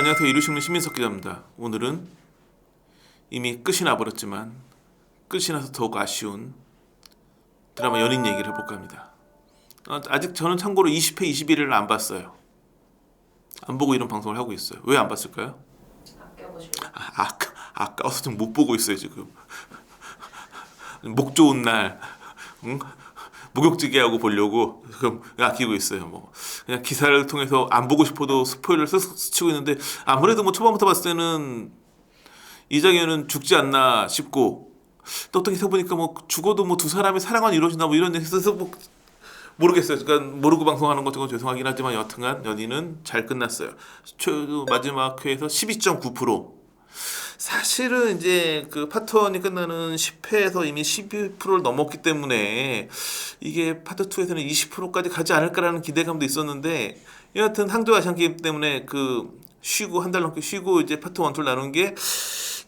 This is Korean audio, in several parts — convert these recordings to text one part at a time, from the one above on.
안녕하세요. 이루신문 신민석 기자입니다. 오늘은 이미 끝이 나버렸지만 끝이 나서 더욱 아쉬운 드라마 연인 얘기를 해볼까 합니다. 아직 저는 참고로 20회 21회를 안 봤어요. 안 보고 이런 방송을 하고 있어요. 왜 안 봤을까요? 아껴보시려고. 아까워서 좀 못 보고 있어요 지금. 목 좋은 날 응? 목욕지게 하고 보려고 지금 아끼고 있어요. 뭐 그냥 기사를 통해서 안 보고 싶어도 스포일러를 스치고 있는데, 아무래도 뭐 초반부터 봤을 때는 이장현은 죽지 않나 싶고, 또 어떻게 해보니까 뭐 죽어도 뭐 두 사람의 사랑은 이루어진다 뭐 이런 얘기해서 뭐 모르겠어요. 그러니까 모르고 방송하는 것도 죄송하긴 하지만 여튼간 연희는 잘 끝났어요. 마지막 회에서 12.9%. 사실은 이제 그 파트 1이 끝나는 10회에서 이미 12%를 넘었기 때문에 이게 파트 2에서는 20%까지 가지 않을까라는 기대감도 있었는데, 여하튼 항저우 아시안 게임 때문에 그 쉬고 한 달 넘게 쉬고 이제 파트 1, 2를 나눈 게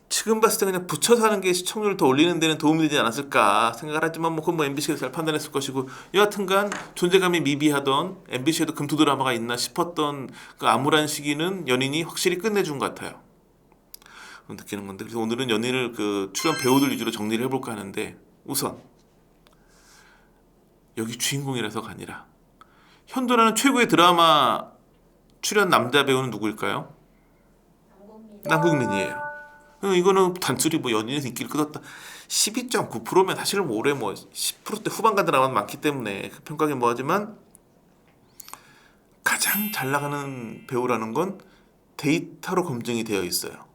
지금 봤을 때 그냥 붙여서 하는 게 시청률을 더 올리는 데는 도움이 되지 않았을까 생각을 하지만, 뭐 그건 뭐 MBC가 잘 판단했을 것이고, 여하튼간 존재감이 미비하던 MBC에도 금토 드라마가 있나 싶었던 그 암울한 시기는 연인이 확실히 끝내준 것 같아요. 느끼는 건데, 그래서 오늘은 연인을 그 출연 배우들 위주로 정리를 해볼까 하는데, 우선 여기 주인공이라서가 아니라 현존하는 최고의 드라마 출연 남자 배우는 누구일까요? 남궁민이에요. 이거는 단순히 뭐 연인에서 인기를 끌었다 12.9%면 사실은 뭐 올해 뭐 10%대 후반가 드라마는 많기 때문에 그 평가하기 뭐하지만, 가장 잘 나가는 배우라는 건 데이터로 검증이 되어 있어요.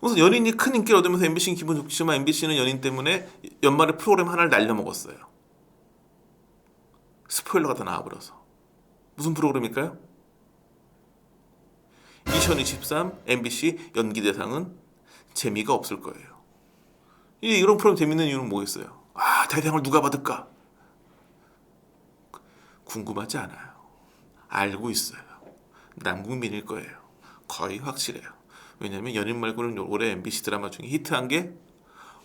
우선 연인이 큰 인기를 얻으면서 MBC는 기분 좋지만, MBC는 연인 때문에 연말에 프로그램 하나를 날려먹었어요. 스포일러가 다 나와버려서. 무슨 프로그램일까요? 2023 MBC 연기대상은 재미가 없을 거예요. 이런 프로그램 재밌는 이유는 뭐겠어요? 대상을 누가 받을까? 궁금하지 않아요. 알고 있어요. 남궁민일 거예요. 거의 확실해요. 왜냐면 연인 말고는 올해 MBC 드라마 중에 히트한 게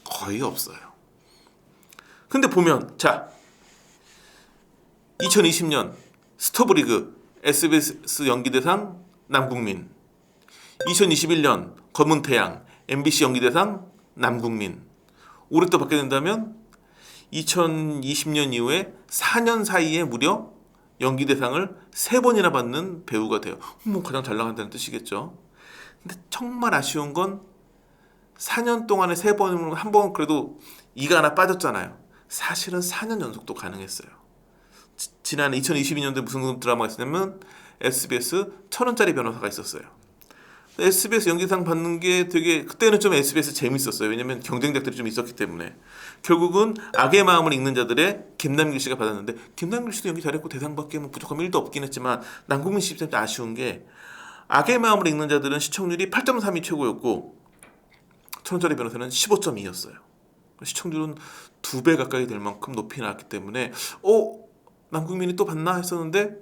거의 없어요. 근데 보면, 자, 2020년 스토브리그 SBS 연기대상 남궁민, 2021년 검은태양 MBC 연기대상 남궁민. 올해 또 받게 된다면 2020년 이후에 4년 사이에 무려 연기대상을 3번이나 받는 배우가 돼요. 뭐 가장 잘 나간다는 뜻이겠죠. 근데 정말 아쉬운 건 4년 동안에 3번이면 한 번 그래도 이가 하나 빠졌잖아요. 사실은 4년 연속도 가능했어요. 지난 2022년도에 무슨 드라마가 있었냐면 SBS 1,000원짜리 변호사가 있었어요. SBS 연기상 받는 게 되게, 그때는 좀 SBS 재밌었어요. 왜냐면 경쟁작들이 좀 있었기 때문에. 결국은 악의 마음을 읽는 자들의 김남길 씨가 받았는데, 김남길 씨도 연기 잘했고 대상밖에 뭐 부족함 1도 없긴 했지만, 남궁민 씨 입장에서 아쉬운 게 악의 마음을 읽는 자들은 시청률이 8.3이 최고였고 1,000원짜리 변호사는 15.2였어요. 시청률은 2배 가까이 될 만큼 높이 나왔기 때문에 남궁민이 또 받나 했었는데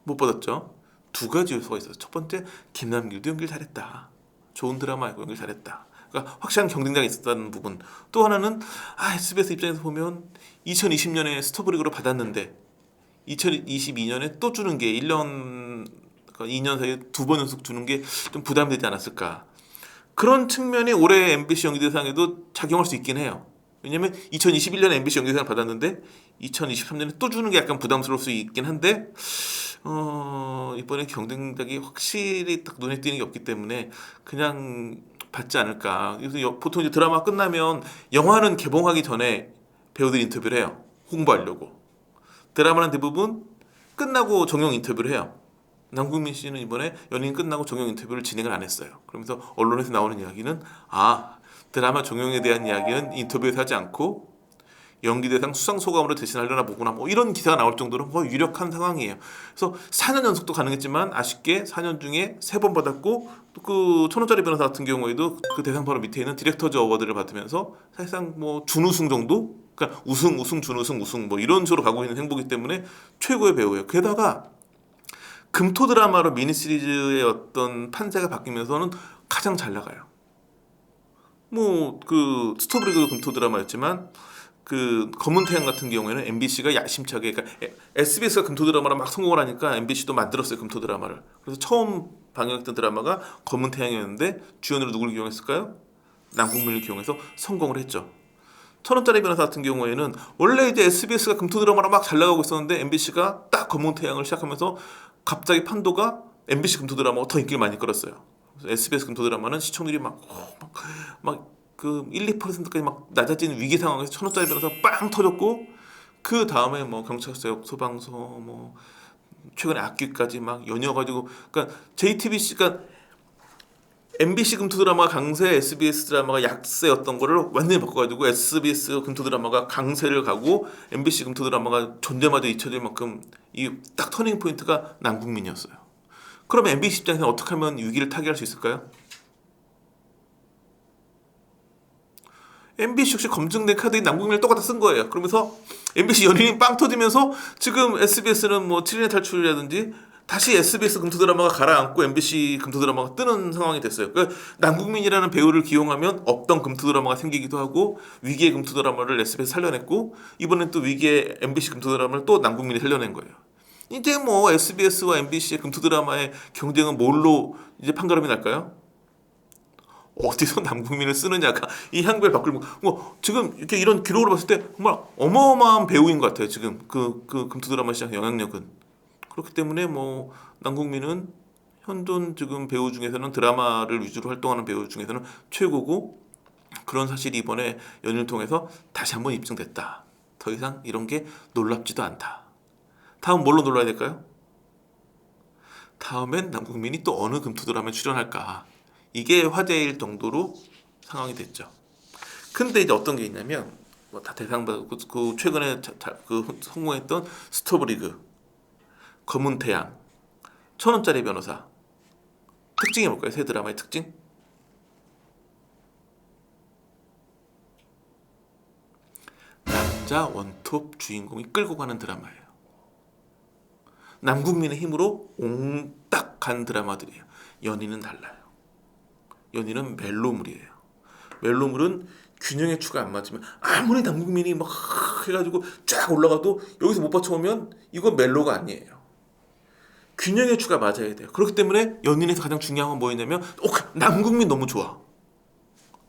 못 받았죠. 두 가지 요소가 있어요. 첫 번째, 김남길도 연기를 잘했다. 좋은 드라마이고 연기를 잘했다. 그러니까 확실한 경쟁력이 있었다는 부분. 또 하나는 SBS 입장에서 보면 2020년에 스토브리그로 받았는데 2022년에 또 주는 게 1년, 그러니까 2년 사이에 2번 연속 주는 게 좀 부담이 되지 않았을까. 그런 측면이 올해 MBC 연기대상에도 작용할 수 있긴 해요. 왜냐면 2021년에 MBC 연기대상을 받았는데 2023년에 또 주는 게 약간 부담스러울 수 있긴 한데, 이번에 경쟁작이 확실히 딱 눈에 띄는 게 없기 때문에 그냥 받지 않을까. 그래서 보통 이제 드라마 끝나면, 영화는 개봉하기 전에 배우들 인터뷰를 해요. 홍보하려고. 드라마는 대부분 끝나고 정용 인터뷰를 해요. 남궁민 씨는 이번에 연인 끝나고 정용 인터뷰를 진행을 안 했어요. 그러면서 언론에서 나오는 이야기는, 드라마 정용에 대한 이야기는 인터뷰에서 하지 않고 연기대상 수상소감으로 대신하려나 보구나, 뭐 이런 기사가 나올 정도로 거의 유력한 상황이에요. 그래서 4년 연속도 가능했지만 아쉽게 4년 중에 3번 받았고, 또 그 1,000원짜리 변호사 같은 경우에도 그 대상 바로 밑에 있는 디렉터즈 어워드를 받으면서 사실상 뭐 준우승 정도, 그러니까 우승 우승 뭐 이런 식으로 가고 있는 행보이기 때문에 최고의 배우예요. 게다가 금토 드라마로 미니 시리즈의 어떤 판세가 바뀌면서는 가장 잘 나가요. 뭐 그 스토브리그도 금토 드라마였지만 그 검은 태양 같은 경우에는 MBC가 야심차게, 그러니까 SBS가 금토 드라마를 막 성공을 하니까 MBC도 만들었어요, 금토 드라마를. 그래서 처음 방영했던 드라마가 검은 태양이었는데 주연으로 누구를 기용했을까요? 남궁민을 기용해서 성공을 했죠. 천 원짜리 변호사 같은 경우에는 원래 이제 SBS가 금토 드라마로 막 잘 나가고 있었는데 MBC가 딱 검은 태양을 시작하면서 갑자기 판도가 MBC 금토 드라마가 더 인기를 많이 끌었어요. 그래서 SBS 금토 드라마는 시청률이 막 1, 2%까지 막 낮아지는 위기 상황에서 천 원짜리 변호사 빵 터졌고, 그 다음에 뭐 경찰서, 소방서, 뭐 최근에 악귀까지 막 연이어가지고, 그러니까 JTBC가 MBC 금토 드라마가 강세, SBS 드라마가 약세였던 거를 완전히 바꿔가지고 SBS 금토 드라마가 강세를 가고 MBC 금토 드라마가 존재마저 잊혀질 만큼 이 딱 터닝 포인트가 남궁민이었어요. 그러면 MBC 입장에서 어떻게 하면 위기를 타개할 수 있을까요? MBC 역시 검증된 카드인 남궁민을 똑같이 쓴 거예요. 그러면서 MBC 연인이 빵 터지면서 지금 SBS는 뭐 7인의 탈출이라든지 다시 SBS 금토 드라마가 가라앉고 MBC 금토 드라마가 뜨는 상황이 됐어요. 그러니까 남궁민이라는 배우를 기용하면 없던 금토 드라마가 생기기도 하고, 위기의 금토 드라마를 SBS 살려냈고, 이번엔 또 위기의 MBC 금토 드라마를 또 남궁민이 살려낸 거예요. 이제 뭐 SBS와 MBC의 금토 드라마의 경쟁은 뭘로 이제 판가름이 날까요? 어디서 남궁민을 쓰느냐가 이 향배를 바꾸고, 뭐 지금 이렇게 이런 기록으로 봤을 때 정말 어마어마한 배우인 것 같아요. 지금 그 금토 드라마 시장 영향력은. 그렇기 때문에 뭐 남궁민은 현존 지금 배우 중에서는, 드라마를 위주로 활동하는 배우 중에서는 최고고, 그런 사실이 이번에 연휴를 통해서 다시 한번 입증됐다. 더 이상 이런 게 놀랍지도 않다. 다음 뭘로 놀라야 될까요? 다음엔 남궁민이 또 어느 금토 드라마에 출연할까, 이게 화제일 정도로 상황이 됐죠. 근데 이제 어떤 게 있냐면, 뭐 다 대상 받고 그 최근에 성공했던 스토브리그, 검은 태양, 천 원짜리 변호사, 특징이 뭘까요? 세 드라마의 특징? 남자 원톱 주인공이 끌고 가는 드라마예요. 남궁민의 힘으로 옹딱 간 드라마들이에요. 연희는 달라요. 연희는 멜로물이에요. 멜로물은 균형의 추가 안 맞으면, 아무리 남궁민이 막 해가지고 쫙 올라가도 여기서 못 받쳐오면 이건 멜로가 아니에요. 균형의 추가 맞아야 돼요. 그렇기 때문에 연인에서 가장 중요한 건 뭐였냐면, 남궁민 너무 좋아.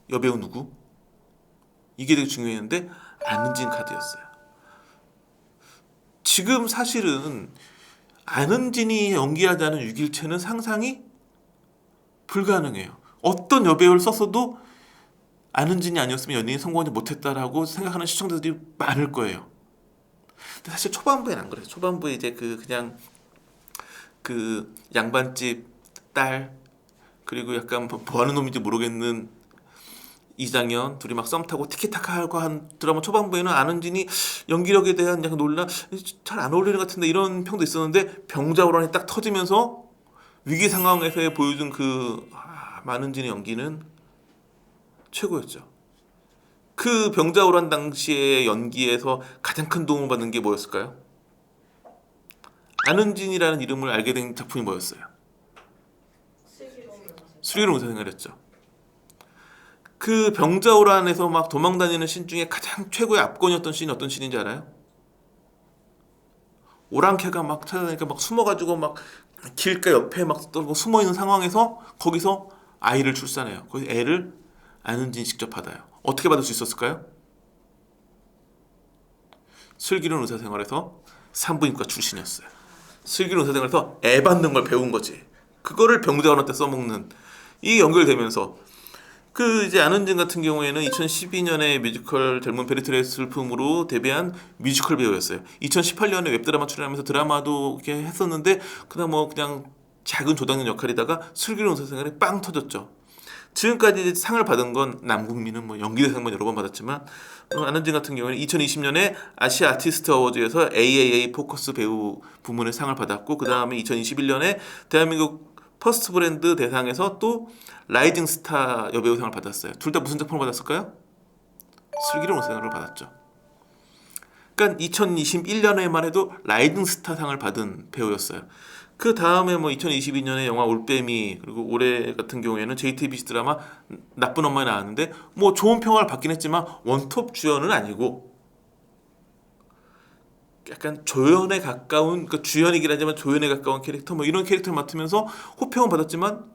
여배우 누구? 이게 되게 중요했는데 안은진 카드였어요. 지금 사실은 안은진이 연기하지 않은 6일체는 상상이 불가능해요. 어떤 여배우를 썼어도 안은진이 아니었으면 연예인 성공하지 못했다라고 생각하는 시청자들이 많을 거예요. 근데 사실 초반부엔 안 그래요. 초반부에 이제 그냥 그 양반집 딸, 그리고 약간 뭐 하는 놈인지 모르겠는 이장현, 둘이 막 썸 타고 티키타카 하고 한 드라마 초반부에는 안은진이 연기력에 대한 약간 논란, 잘 안 어울리는 것 같은데 이런 평도 있었는데, 병자호란이 딱 터지면서 위기 상황에서 보여준 안은진의 연기는 최고였죠. 그 병자호란 당시의 연기에서 가장 큰 도움을 받는 게 뭐였을까요? 안은진이라는 이름을 알게 된 작품이 뭐였어요? 슬기로운 의사생활이었죠. 그 병자호란에서 막 도망다니는 씬 중에 가장 최고의 압권이었던 씬이 어떤 씬인지 알아요? 오랑캐가 막 찾아다니까 막 숨어가지고 막 길가 옆에 막 숨어있는 상황에서 거기서 아이를 출산해요. 거기서 애를 안은진이 직접 받아요. 어떻게 받을 수 있었을까요? 슬기로운 의사생활에서 산부인과 출신이었어요. 슬기로운 의사생활에서 애 받는 걸 배운 거지. 그거를 병자호란 때 써먹는, 이 연결되면서 그 이제 안은진 같은 경우에는 2012년에 뮤지컬 젊은 베르테르의 슬픔으로 데뷔한 뮤지컬 배우였어요. 2018년에 웹드라마 출연하면서 드라마도 이렇게 했었는데, 그다음 뭐 그냥 작은 조당nhân 역할이다가 슬기로운 의사생활에 빵 터졌죠. 지금까지 이제 상을 받은 건 남궁민은 뭐 연기대상만 여러 번 받았지만, 안은진 같은 경우에는 2020년에 아시아 아티스트 어워즈에서 AAA 포커스 배우 부문의 상을 받았고, 그 다음에 2021년에 대한민국 퍼스트 브랜드 대상에서 또 라이징 스타 여배우상을 받았어요. 둘 다 무슨 작품을 받았을까요? 슬기로운 의사생활을 받았죠. 그러니까 2021년에만 해도 라이징 스타상을 받은 배우였어요. 그 다음에 뭐 2022년에 영화 올빼미, 그리고 올해 같은 경우에는 JTBC 드라마 나쁜 엄마에 나왔는데 뭐 좋은 평을 받긴 했지만 원톱 주연은 아니고, 약간 조연에 가까운, 그러니까 주연이긴 하지만 조연에 가까운 캐릭터 뭐 이런 캐릭터를 맡으면서 호평은 받았지만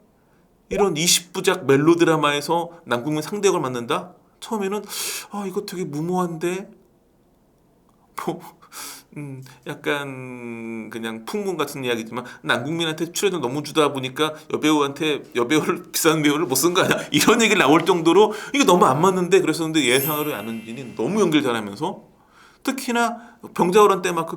이런 20부작 멜로 드라마에서 남궁민 상대 역을 맡는다? 처음에는 이거 되게 무모한데 뭐 약간 그냥 풍문 같은 이야기지만 남궁민한테 출연을 너무 주다 보니까 여배우를 비싼 배우를 못 쓴 거 아니야? 이런 얘기를 나올 정도로 이게 너무 안 맞는데 그랬었는데 예상을 안은진이 너무 연기를 잘하면서 특히나 병자호란 때 막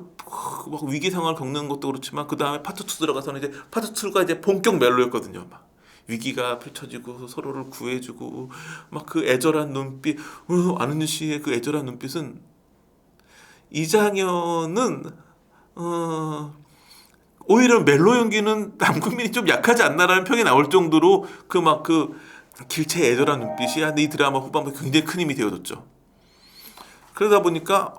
막 위기 상황을 겪는 것도 그렇지만 그 다음에 파트 2 들어가서는 이제 파트 2가 이제 본격 멜로였거든요. 막 위기가 펼쳐지고 서로를 구해주고 막 그 애절한 눈빛, 안은진 씨의 그 애절한 눈빛은 이장현은 오히려 멜로 연기는 남궁민이 좀 약하지 않나라는 평이 나올 정도로 그 길체 애절한 눈빛이 이 드라마 후반부에 굉장히 큰 힘이 되어줬죠. 그러다 보니까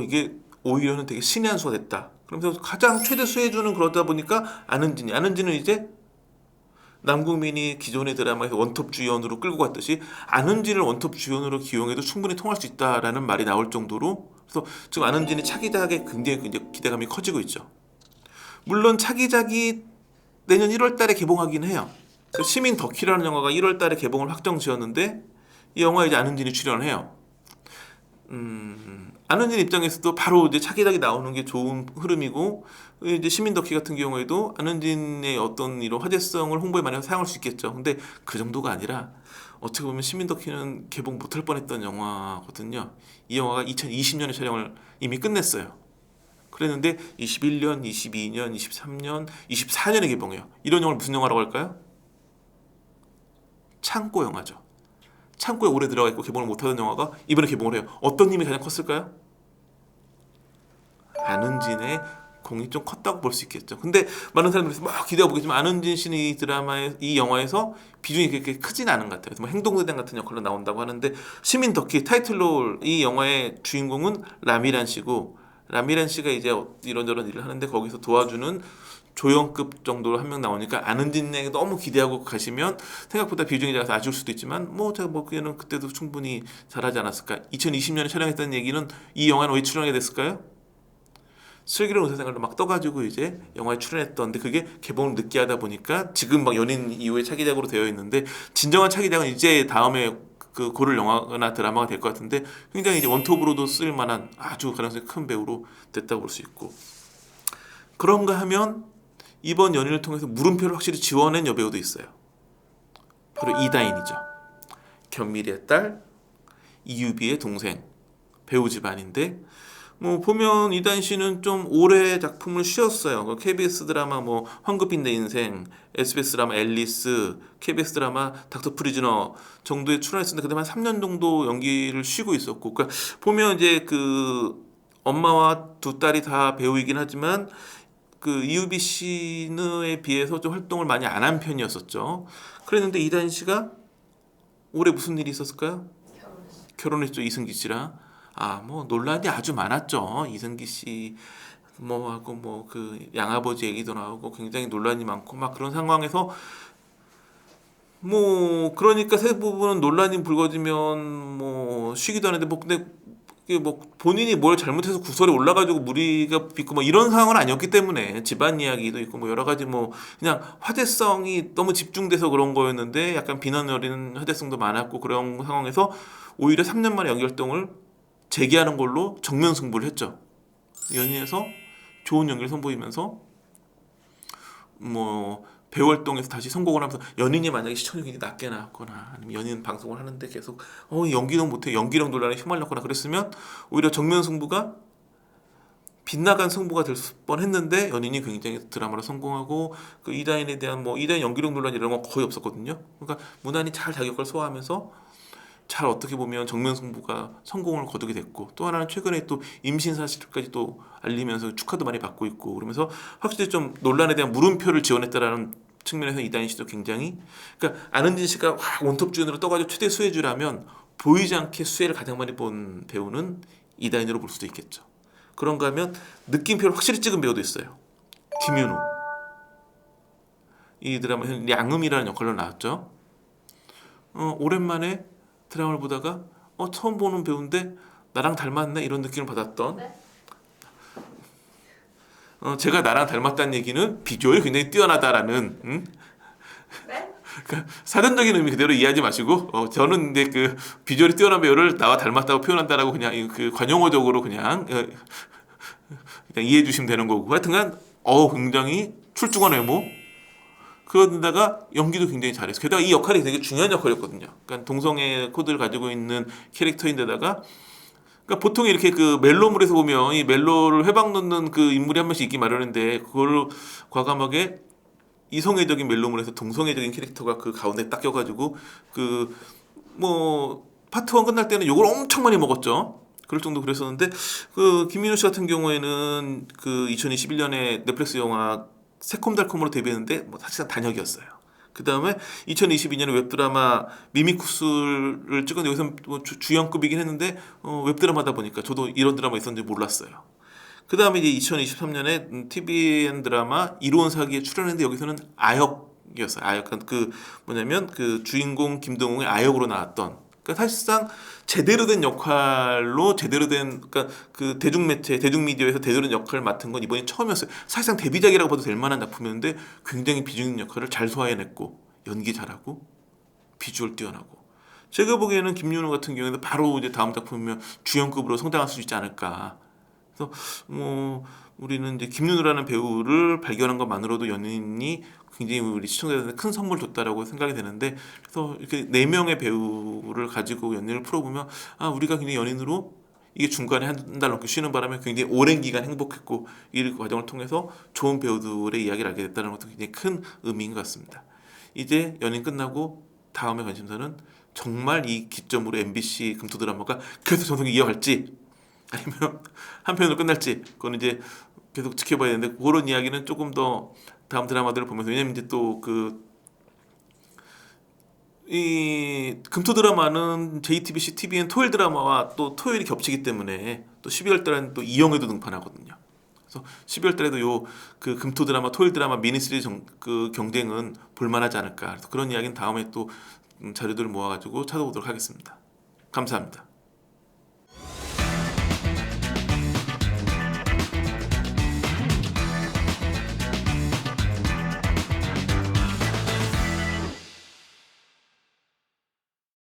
이게 오히려는 되게 신의 한 수가 됐다. 그러면서 가장 최대 수혜주는 그러다 보니까 안은진은 이제 남궁민이 기존의 드라마에서 원톱 주연으로 끌고 갔듯이 안은진을 원톱 주연으로 기용해도 충분히 통할 수 있다라는 말이 나올 정도로 그래서 지금 안은진이 차기작에 굉장히 기대감이 커지고 있죠. 물론 차기작이 내년 1월 달에 개봉하긴 해요. 시민 덕희라는 영화가 1월 달에 개봉을 확정 지었는데 이 영화에 이제 안은진이 출연을 해요. 안은진 입장에서도 바로 이제 차기작이 나오는 게 좋은 흐름이고 이제 시민덕희 같은 경우에도 안은진의 어떤 이런 화제성을 홍보에 많이 사용할 수 있겠죠. 근데 그 정도가 아니라 어떻게 보면 시민덕희는 개봉 못할 뻔했던 영화거든요. 이 영화가 2020년에 촬영을 이미 끝냈어요. 그랬는데 21년, 22년, 23년, 24년에 개봉해요. 이런 영화를 무슨 영화라고 할까요? 창고 영화죠. 창고에 오래 들어가 있고 개봉을 못하던 영화가 이번에 개봉을 해요. 어떤 힘이 가장 컸을까요? 안은진의 공이 좀 컸다고 볼 수 있겠죠. 근데 많은 사람들이 막 기대하고 보겠지만 안은진 씨는 이 영화에서 비중이 그렇게 크진 않은 것 같아요. 뭐 행동대장 같은 역할로 나온다고 하는데 시민 덕희 타이틀로 이 영화의 주인공은 라미란 씨고 라미란 씨가 이제 이런저런 일을 하는데 거기서 도와주는 조연급 정도로 한 명 나오니까 안은진에게 너무 기대하고 가시면 생각보다 비중이 작아서 아쉬울 수도 있지만 제가 그는 그때도 충분히 잘하지 않았을까. 2020년에 촬영했다는 얘기는 이 영화는 왜 출연하게 됐을까요? 슬기로운 의사생활로 막 떠가지고 이제 영화에 출연했던데 그게 개봉을 늦게 하다 보니까 지금 막 연인 이후에 차기작으로 되어 있는데 진정한 차기작은 이제 다음에 고를 영화나 드라마가 될 것 같은데 굉장히 이제 원톱으로도 쓸 만한 아주 가능성이 큰 배우로 됐다고 볼 수 있고 그런가 하면 이번 연인을 통해서 물음표를 확실히 지원한 여배우도 있어요. 바로 이다인이죠. 견미리의 딸, 이유비의 동생, 배우 집안인데 보면 이다인 씨는 좀 오래 작품을 쉬었어요. KBS 드라마 황급히 내 인생, SBS 드라마 앨리스, KBS 드라마 닥터 프리즈너 정도에 출연했었는데 그다음에 한 3년 정도 연기를 쉬고 있었고 그러니까 보면 이제 그 엄마와 두 딸이 다 배우이긴 하지만 그 이유비 씨에 비해서 좀 활동을 많이 안 한 편이었었죠. 그랬는데 이다인 씨가 올해 무슨 일이 있었을까요? 결혼했죠. 이승기 씨랑. 논란이 아주 많았죠. 이승기 씨 하고 그 양아버지 얘기도 나오고 굉장히 논란이 많고 막 그런 상황에서 그러니까 세 부분은 논란이 불거지면 쉬기도 하는데 근데 이게 본인이 뭘 잘못해서 구설에 올라가지고 무리가 빚고 이런 상황은 아니었기 때문에 집안 이야기도 있고 여러 가지 그냥 화제성이 너무 집중돼서 그런 거였는데 약간 비난 어린 화제성도 많았고 그런 상황에서 오히려 3년 만에 연기 활동을 재개하는 걸로 정면 승부를 했죠. 연예에서 좋은 연기를 선보이면서 배우 활동에서 다시 성공을 하면서 연인이 만약에 시청률이 낮게 나왔거나 아니면 연인 방송을 하는데 계속 연기도 못해 연기력 논란에 휘말렸거나 그랬으면 오히려 정면 승부가 빗나간 승부가 될 뻔했는데 연인이 굉장히 드라마로 성공하고 그 이다인에 대한 이다인 연기력 논란 이런 건 거의 없었거든요. 그러니까 무난히 잘 자기 역할을 소화하면서 잘 어떻게 보면 정면 승부가 성공을 거두게 됐고 또 하나는 최근에 또 임신 사실까지 또 알리면서 축하도 많이 받고 있고 그러면서 확실히 좀 논란에 대한 물음표를 지원했다라는 측면에서 이다인 씨도 굉장히 그러니까 안은진 씨가 원톱 주연으로 떠가지고 최대 수혜주라면 보이지 않게 수혜를 가장 많이 본 배우는 이다인으로 볼 수도 있겠죠. 그런가 하면 느낌표를 확실히 찍은 배우도 있어요. 김윤우. 이 드라마에서 양음이라는 역할로 나왔죠. 오랜만에 드라마를 보다가 처음 보는 배우인데 나랑 닮았네 이런 느낌을 받았던 네? 제가 나랑 닮았다는 얘기는 비주얼이 굉장히 뛰어나다라는 네? 그러니까 사전적인 의미 그대로 이해하지 마시고 저는 근데 그 비주얼이 뛰어난 배우를 나와 닮았다고 표현한다라고 그냥 그 관용어적으로 그냥 이해해 주시면 되는 거고 하여튼간 굉장히 출중한 외모 그런데다가 연기도 굉장히 잘했어. 게다가 이 역할이 되게 중요한 역할이었거든요. 그러니까 동성애 코드를 가지고 있는 캐릭터인데다가 그러니까 보통 이렇게 그 멜로물에서 보면 이 멜로를 회방 놓는 그 인물이 한 번씩 있기 마련인데 그걸 과감하게 이성애적인 멜로물에서 동성애적인 캐릭터가 그 가운데 딱 껴가지고 그 뭐 파트 1 끝날 때는 욕을 엄청 많이 먹었죠. 그럴 정도 그랬었는데 그 김민호 씨 같은 경우에는 그 2021년에 넷플릭스 영화 새콤달콤으로 데뷔했는데 뭐 사실상 단역이었어요. 그 다음에 2022년에 웹드라마 미미쿠스를 찍었는데 여기서 뭐 주연급이긴 했는데 웹드라마다 보니까 저도 이런 드라마 있었는지 몰랐어요. 그 다음에 이제 2023년에 TVN 드라마 이로운 사기에 출연했는데 여기서는 아역이었어요. 아역 그 뭐냐면 그 주인공 김동웅의 아역으로 나왔던. 그러니까 사실상 제대로 된 역할로 제대로 된 그러니까 그 대중매체 대중미디어에서 제대로 된 역할을 맡은 건 이번이 처음이었어요. 사실상 데뷔작이라고 봐도 될 만한 작품이었는데 굉장히 비중 있는 역할을 잘 소화해냈고 연기 잘하고 비주얼 뛰어나고 제가 보기에는 김윤호 같은 경우에는 바로 이제 다음 작품이면 주연급으로 성장할 수 있지 않을까. 그래서 뭐 우리는 이제 김윤우라는 배우를 발견한 것만으로도 연인이 굉장히 우리 시청자들한테 큰 선물 줬다라고 생각이 되는데 그래서 이렇게 4명의 배우를 가지고 연인을 풀어보면 우리가 굉장히 연인으로 이게 중간에 한 달 넘게 쉬는 바람에 굉장히 오랜 기간 행복했고 이 과정을 통해서 좋은 배우들의 이야기를 알게 됐다는 것도 굉장히 큰 의미인 것 같습니다. 이제 연인 끝나고 다음의 관심사는 정말 이 기점으로 MBC 금토 드라마가 계속 전성기 이어갈지 아니면 한편으로 끝날지 그건 이제 계속 지켜봐야 되는데 그런 이야기는 조금 더 다음 드라마들을 보면서 왜냐면 이제 또 이 금토 드라마는 JTBC, TVN 토요일 드라마와 또 토요일이 겹치기 때문에 또 12월 달에는 또 이영애도 등판하거든요. 그래서 12월 달에도 요 그 금토 드라마, 토요일 드라마 미니시리즈 그 경쟁은 볼만하지 않을까. 그래서 그런 이야기는 다음에 또 자료들을 모아가지고 찾아보도록 하겠습니다. 감사합니다.